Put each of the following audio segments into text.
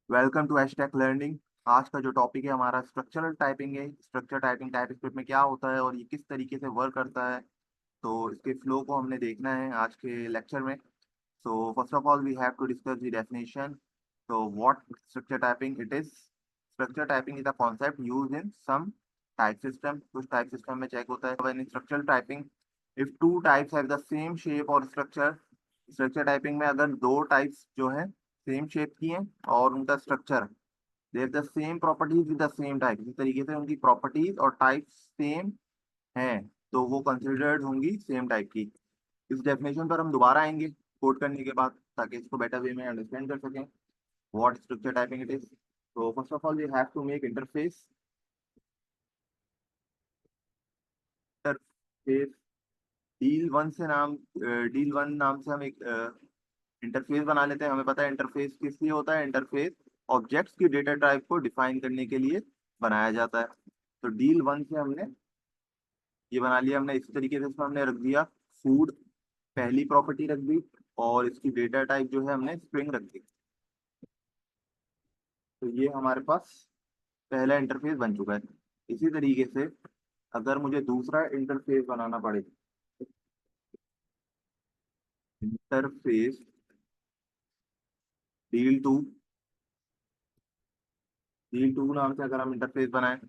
Welcome to hashtag learning. आज का जो टॉपिक है हमारा स्ट्रक्चरल टाइपिंग है। स्ट्रक्चर टाइपिंग टाइपस्क्रिप्ट में क्या होता है और ये किस तरीके से वर्क करता है, तो इसके फ्लो को हमने देखना है आज के लेक्चर में। So first of all we have to discuss the definition. So what structure typing it is? Structure typing is a concept used in some type system. कुछ type system में check होता है। When in structural typing, if two types have the same shape or structure, structure typing में अगर दो types जो है same shape की हैं और उनका structure they have the same properties with the same type, इसी तरीके से उनकी properties और types same हैं, तो वो considered होंगी same type की। इस definition पर हम दोबारा आएंगे कोड करने के बाद, ताकि इसको better way में understand कर सकें what structure typing it is. So first of all, we have to make interface. Interface deal one से नाम deal वन नाम से हम एक इंटरफेस बना लेते हैं। हमें पता है इंटरफेस किस लिए होता है। इंटरफेस ऑब्जेक्ट्स की डेटा टाइप को डिफाइन करने के लिए बनाया जाता है। तो डील वन से हमने ये बना लिया। हमने इस तरीके से इसमें हमने रख दिया फूड, पहली प्रॉपर्टी रख दी, और इसकी डेटा टाइप जो है हमने स्ट्रिंग रख दी। तो ये हमारे पास पहला इंटरफेस बन चुका है। इसी तरीके से अगर मुझे दूसरा इंटरफेस बनाना पड़े, interface deal to, deal to नाम से अगर हम इंटरफेस बनाए,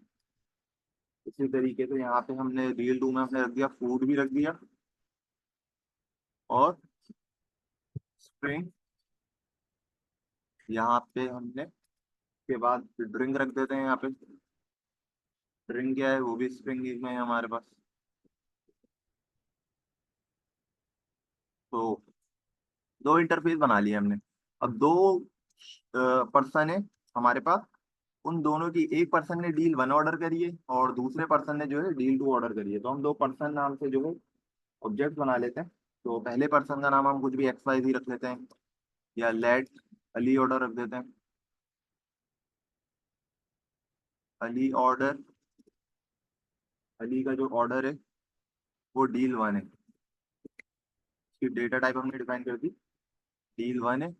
इसी तरीके से यहाँ पे हमने डील टू में हमने रख दिया फूड भी रख दिया और स्ट्रिंग। यहाँ पे हमने के बाद ड्रिंक रख देते हैं। यहाँ पे ड्रिंक क्या है, वो भी स्ट्रिंग में है हमारे पास। तो दो इंटरफेस बना लिए हमने। अब दो पर्सन है हमारे पास, उन दोनों की एक पर्सन ने डील वन ऑर्डर करी है और दूसरे पर्सन ने जो है डील टू ऑर्डर करी है। तो हम दो पर्सन नाम से जो है ऑब्जेक्ट बना लेते हैं। तो पहले पर्सन का नाम हम कुछ भी एक्स वाई जी रख लेते हैं, या लेट अली ऑर्डर रख देते हैं। अली ऑर्डर, अली का जो ऑर्डर है वो डील वन है। इसकी डेटा टाइप हमने डिफाइन कर दी, डील वन है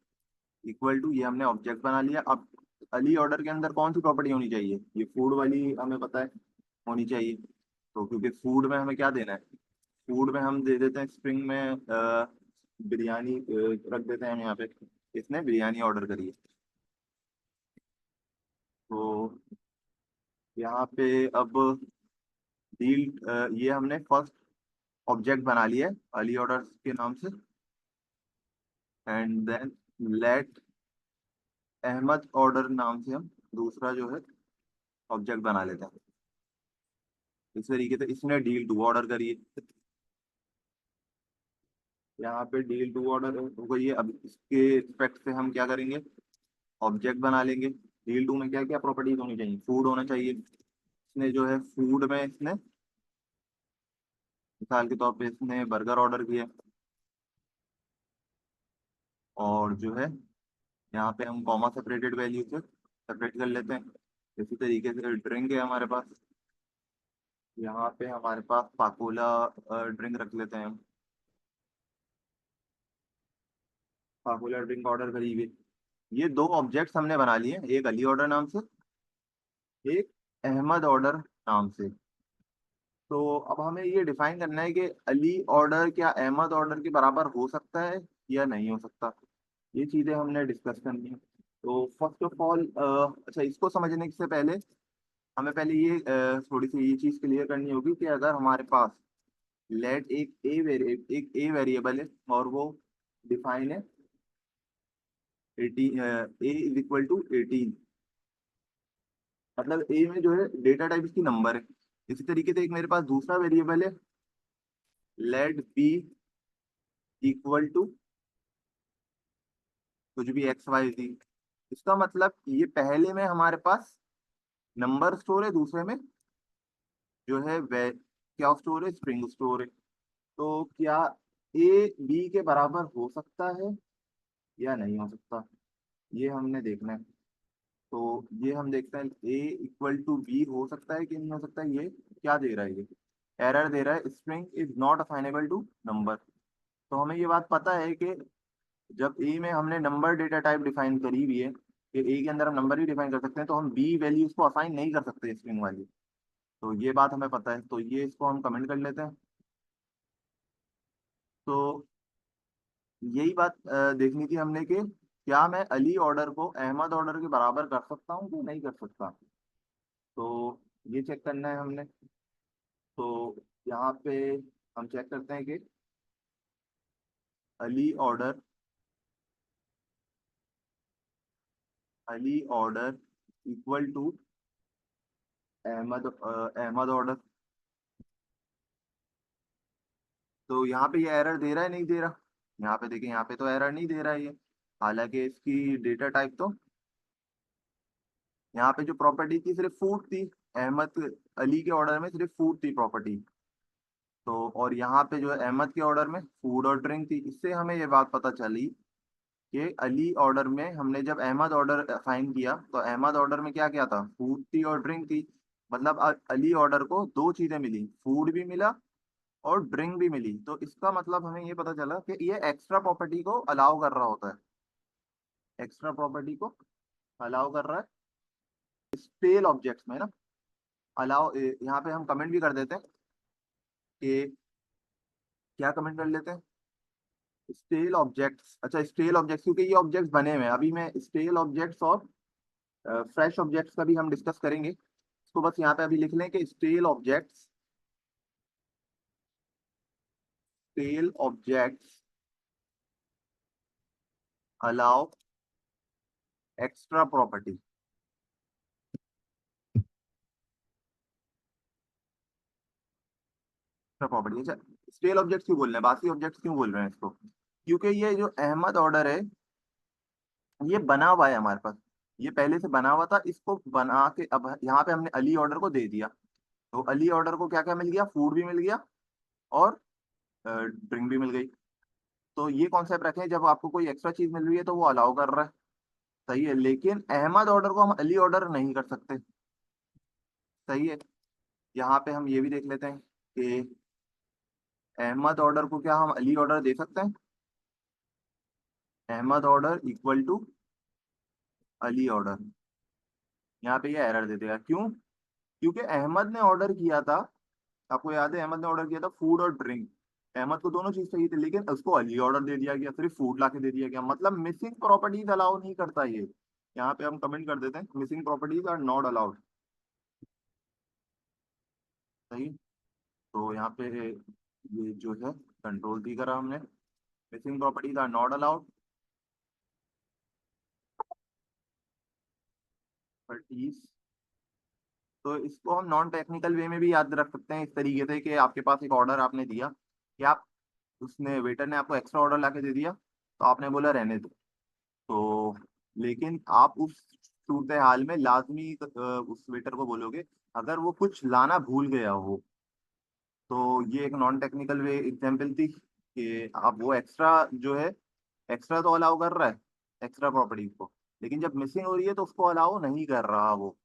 इक्वल टू, ये हमने ऑब्जेक्ट बना लिया। अब अली ऑर्डर के अंदर कौन सी प्रॉपर्टी होनी चाहिए, ये फूड वाली हमें पता है होनी चाहिए। तो क्योंकि फूड में हमें क्या देना है, फूड में हम दे देते हैं स्प्रिंग में बिरयानी रख देते हैं हम यहाँ पे। इसने बिरयानी ऑर्डर करी है। तो यहाँ पे अब डील ये हमने फर्स्ट ऑब्जेक्ट बना लिया है अली ऑर्डर के नाम से। And then let Ahmad order नाम से हम दूसरा जो है ऑब्जेक्ट बना लेते हैं। इस तरीके से इसने डील टू ऑर्डर करी है। यहाँ पे डील टू ऑर्डर हो गई है। अब इसके रिस्पेक्ट से हम क्या करेंगे, ऑब्जेक्ट बना लेंगे। डील टू में क्या क्या प्रॉपर्टीज होनी चाहिए, फूड होना चाहिए। इसने जो है फूड में इसने मिसाल के तौर पे इसने बर्गर ऑर्डर किया, और जो है यहाँ पे हम कॉमा सेपरेटेड वैल्यू से सेपरेट कर लेते हैं। इसी तरीके से ड्रिंक है हमारे पास, यहाँ पे हमारे पास पाकोला ड्रिंक रख लेते हैं हम। पाकोला ड्रिंक ऑर्डर करी हुई। ये दो ऑब्जेक्ट्स हमने बना लिए, एक अली ऑर्डर नाम से, एक अहमद ऑर्डर नाम से। तो अब हमें ये डिफाइन करना है कि अली ऑर्डर क्या अहमद ऑर्डर के बराबर हो सकता है या नहीं हो सकता। ये चीजें हमने डिस्कस करनी है। तो फर्स्ट ऑफ ऑल, अच्छा, इसको समझने से पहले हमें पहले ये थोड़ी सी ये चीज क्लियर करनी होगी कि अगर हमारे पास लेट एक ए वेरिएबल है और वो डिफाइन है 18, ए इज इक्वल टू 18, मतलब ए में जो है डेटा टाइप इसकी नंबर है। इसी तरीके से एक मेरे पास दूसरा वेरिएबल है लेट बी इक्वल टू कुछ भी एक्स वाई जी। इसका मतलब ये पहले में हमारे पास नंबर स्टोर है, दूसरे में जो है वे क्या स्टोर है, स्ट्रिंग स्टोर है। तो क्या ए बी के बराबर हो सकता है या नहीं हो सकता, ये हमने देखना है। तो ये हम देखते हैं ए इक्वल टू बी हो सकता है कि नहीं हो सकता। ये क्या दे रहा है, ये एरर दे रहा है, string is not assignable to number. तो हमें ये बात पता है कि जब ए में हमने नंबर डेटा टाइप डिफाइन करी हुई है कि ए के अंदर हम नंबर ही डिफाइन कर सकते हैं, तो हम बी वैल्यूज को असाइन नहीं कर सकते स्ट्रिंग वाली। तो ये बात हमें पता है, तो ये इसको हम कमेंट कर लेते हैं। तो यही बात देखनी थी हमने कि क्या मैं अली ऑर्डर को अहमद ऑर्डर के बराबर कर सकता हूँ कि नहीं कर सकता। तो ये चेक करना है हमने। तो यहाँ पे हम चेक करते हैं कि Ali order, Ali order equal to Ahmad order. तो यहाँ पे ये एरर दे रहा है नहीं दे रहा। यहाँ पे देखिए, यहाँ पे तो एरर नहीं दे रहा है ये। हालांकि इसकी डेटा टाइप तो, यहाँ पे जो प्रॉपर्टी थी सिर्फ फूड थी। अहमद अली के ऑर्डर में सिर्फ फूड थी प्रॉपर्टी। तो और यहाँ पे जो है अहमद के ऑर्डर में फूड और ड्रिंक थी। इससे हमें ये बात पता चली कि अली ऑर्डर में हमने जब अहमद ऑर्डर असाइन किया तो अहमद ऑर्डर में क्या क्या था, फूड थी और ड्रिंक थी। मतलब अली ऑर्डर को दो चीजें मिली, फूड भी मिला और ड्रिंक भी मिली। तो इसका मतलब हमें ये पता चला कि ये एक्स्ट्रा प्रॉपर्टी को अलाउ कर रहा होता है, एक्स्ट्रा प्रॉपर्टी को अलाउ कर रहा है स्पेल ऑब्जेक्ट्स में ना। अलाउ, यहाँ पे हम कमेंट भी कर देते हैं कि, क्या कमेंट कर लेते हैं, स्टेल ऑब्जेक्ट्स। अच्छा, स्टेल ऑब्जेक्ट्स क्योंकि ये ऑब्जेक्ट्स बने हुए हैं, अभी मैं स्टेल ऑब्जेक्ट्स और फ्रेश ऑब्जेक्ट्स का भी हम डिस्कस करेंगे। तो बस यहाँ पे अभी लिख लें कि stale objects, stale objects allow extra property. Extra property, अच्छा। स्टेल ऑब्जेक्ट्स क्यों बोल रहे हैं, बासी ऑब्जेक्ट्स क्यों बोल रहे हैं इसको, क्योंकि ये जो अहमद ऑर्डर है ये बना हुआ है हमारे पास। ये पहले से बना हुआ था, इसको बना के अब यहाँ पे हमने अली ऑर्डर को दे दिया। तो अली ऑर्डर को क्या क्या मिल गया, फूड भी मिल गया और ड्रिंक भी मिल गई। तो ये कॉन्सेप्ट रखें, जब आपको कोई एक्स्ट्रा चीज मिल रही है तो वो अलाउ कर रहा है, सही है। लेकिन अहमद ऑर्डर को हम अली ऑर्डर नहीं कर सकते, सही है। यहाँ पे हम ये भी देख लेते हैं कि अहमद ऑर्डर को क्या हम अली ऑर्डर दे सकते हैं। Ahmad order equal to Ali order, यहाँ पे ये एरर दे देगा। क्यों, क्योंकि अहमद ने ऑर्डर किया था, आपको याद है अहमद ने ऑर्डर किया था फूड और ड्रिंक। अहमद को दोनों चीज चाहिए थी, लेकिन उसको अली ऑर्डर दे दिया गया, सिर्फ फूड ला के दे दिया गया। मतलब मिसिंग प्रॉपर्टीज अलाउ नहीं करता ये। यहाँ पे हम कमेंट कर देते हैं, missing properties are not allowed, सही। तो यहाँ पे ये जो है कंट्रोल दी करा हमने, missing properties are not allowed properties. तो इसको हम नॉन टेक्निकल वे में भी याद रख सकते हैं इस तरीके से कि आपके पास एक ऑर्डर आपने दिया कि आप, उसने वेटर ने आपको एक्स्ट्रा ऑर्डर ला के दे दिया, तो आपने बोला रहने दो। तो लेकिन आप उस सूरत हाल में लाजमी उस वेटर को बोलोगे अगर वो कुछ लाना भूल गया हो। तो ये एक नॉन टेक्निकल वे एग्जांपल थी कि आप वो एक्स्ट्रा जो है, एक्स्ट्रा तो अलाउ कर रहा है एक्स्ट्रा प्रॉपर्टीज को, लेकिन जब मिसिंग हो रही है तो उसको अलाउ नहीं कर रहा वो।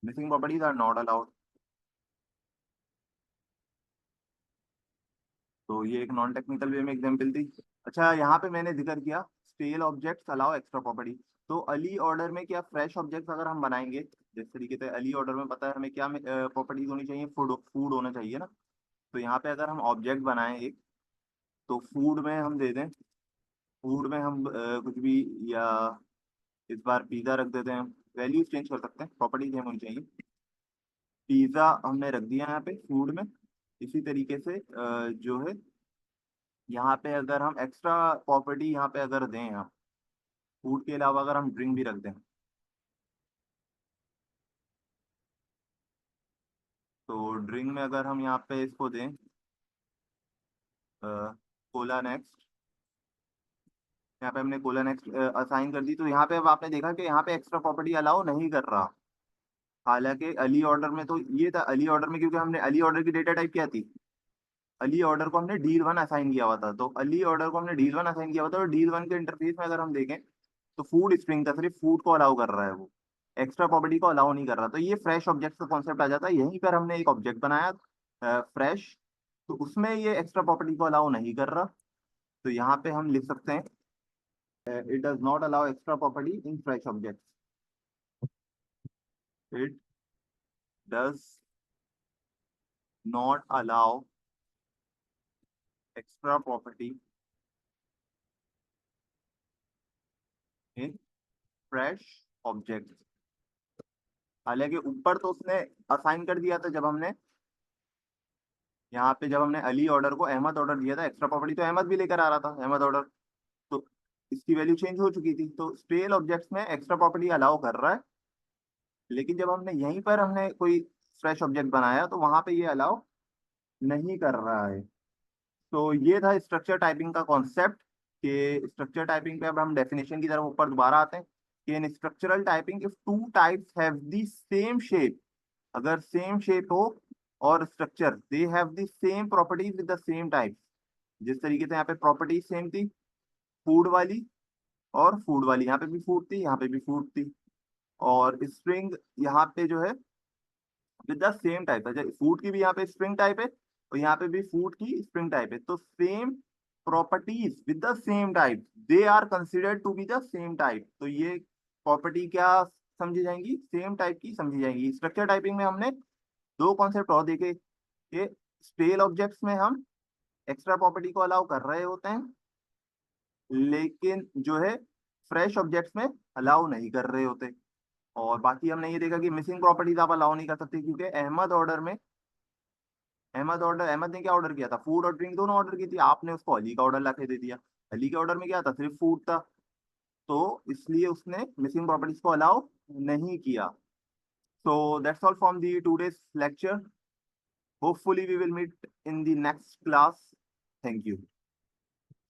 Missing properties are not allowed. तो ये एक नॉन टेक्निकल वे में एग्जांपल थी। अच्छा, यहाँ पे मैंने जिक्र किया stale objects allow extra property. तो अली ऑर्डर में क्या फ्रेश ऑब्जेक्ट्स अगर हम बनाएंगे, जिस तरीके से अली ऑर्डर में पता है हमें क्या प्रॉपर्टीज होनी चाहिए, फूड, फूड होना चाहिए ना। तो यहाँ पे अगर हम ऑब्जेक्ट बनाएं एक, तो फूड में हम दे दें, फूड में हम कुछ भी, या इस बार पिज्ज़ा रख देते हैं। वैल्यूज चेंज कर सकते हैं, प्रॉपर्टीज सेम होनी चाहिए। पिज्ज़ा हमने रख दिया यहाँ पे फूड में। इसी तरीके से जो है यहाँ पे अगर हम एक्स्ट्रा प्रॉपर्टी यहाँ पे अगर दें हम, फूड के अलावा अगर हम ड्रिंक भी रख दें, तो ड्रिंक में अगर हम यहाँ पे इसको दें कोला नेक्स्ट, यहाँ पे हमने कोला नेक्स्ट असाइन कर दी, तो यहाँ पे अब आपने देखा कि यहाँ पे एक्स्ट्रा प्रॉपर्टी अलाउ नहीं कर रहा। हालांकि अली ऑर्डर में तो ये था, अली ऑर्डर में क्योंकि हमने अली ऑर्डर की डेटा टाइप क्या थी, अली ऑर्डर को हमने डील वन असाइन किया हुआ था। तो अली ऑर्डर को हमने डील वन असाइन किया हुआ था और डील वन के इंटरफेस में अगर हम देखें तो फूड स्ट्रिंग था, सिर्फ फूड को अलाउ कर रहा है वो, एक्स्ट्रा प्रॉपर्टी को अलाउ नहीं कर रहा। तो ये फ्रेश ऑब्जेक्ट का कॉन्सेप्ट आ जाता है। यहीं पर हमने एक ऑब्जेक्ट बनाया फ्रेश, तो उसमें ये एक्स्ट्रा प्रॉपर्टी को अलाउ नहीं कर रहा। तो यहाँ पे हम लिख सकते हैं it does not allow extra property in fresh object. It does not allow extra property in fresh object. हालांकि ऊपर तो उसने असाइन कर दिया था, जब हमने यहाँ पे जब हमने अली ऑर्डर को अहमद ऑर्डर दिया था, एक्स्ट्रा प्रॉपर्टी तो अहमद भी लेकर आ रहा था, अहमद ऑर्डर। तो इसकी वैल्यू चेंज हो चुकी थी, तो स्टेल ऑब्जेक्ट्स में एक्स्ट्रा प्रॉपर्टी अलाउ कर रहा है। लेकिन जब हमने यहीं पर हमने कोई फ्रेश ऑब्जेक्ट बनाया तो वहां पे ये अलाउ नहीं कर रहा है। तो ये था स्ट्रक्चर टाइपिंग का कॉन्सेप्ट। कि स्ट्रक्चर टाइपिंग पे अब हम डेफिनेशन की तरफ ऊपर दोबारा आते हैं कि इन structural typing if two types have the same shape, अगर सेम शेप हो और structure they have the same properties with the same type. जिस तरीके से यहाँ पे प्रॉपर्टीज सेम थी, फूड वाली और फूड वाली, यहाँ पे भी फूड थी, यहाँ पे भी फूड थी, और स्ट्रिंग यहाँ पे जो है विद द सेम टाइप है। फूड की भी यहाँ पे स्प्रिंग टाइप है और यहाँ पे भी फूड की स्प्रिंग टाइप है, तो same properties with the same type they are considered to be the same type. तो ये प्रॉपर्टी क्या समझी जाएंगी, सेम टाइप की समझी जाएंगी। स्ट्रक्चर टाइपिंग में हमने दो कॉन्सेप्ट और देखे कि स्टेल ऑब्जेक्ट्स में हम एक्स्ट्रा प्रॉपर्टी को अलाउ कर रहे होते हैं, लेकिन जो है फ्रेश ऑब्जेक्ट्स में अलाउ नहीं कर रहे होते। और बाकी हमने ये देखा कि मिसिंग प्रॉपर्टीज आप अलाउ नहीं कर सकते, क्योंकि अहमद ऑर्डर में अहमद ने क्या ऑर्डर किया था, फूड और ड्रिंक दोनों ऑर्डर की थी, आपने उसको अली का ऑर्डर ला के दे दिया। अली के ऑर्डर में क्या था, सिर्फ फूड था, तो इसलिए उसने मिसिंग प्रॉपर्टीज को अलाउ नहीं किया। So that's all from the today's lecture. Hopefully we will meet in the next class. Thank you.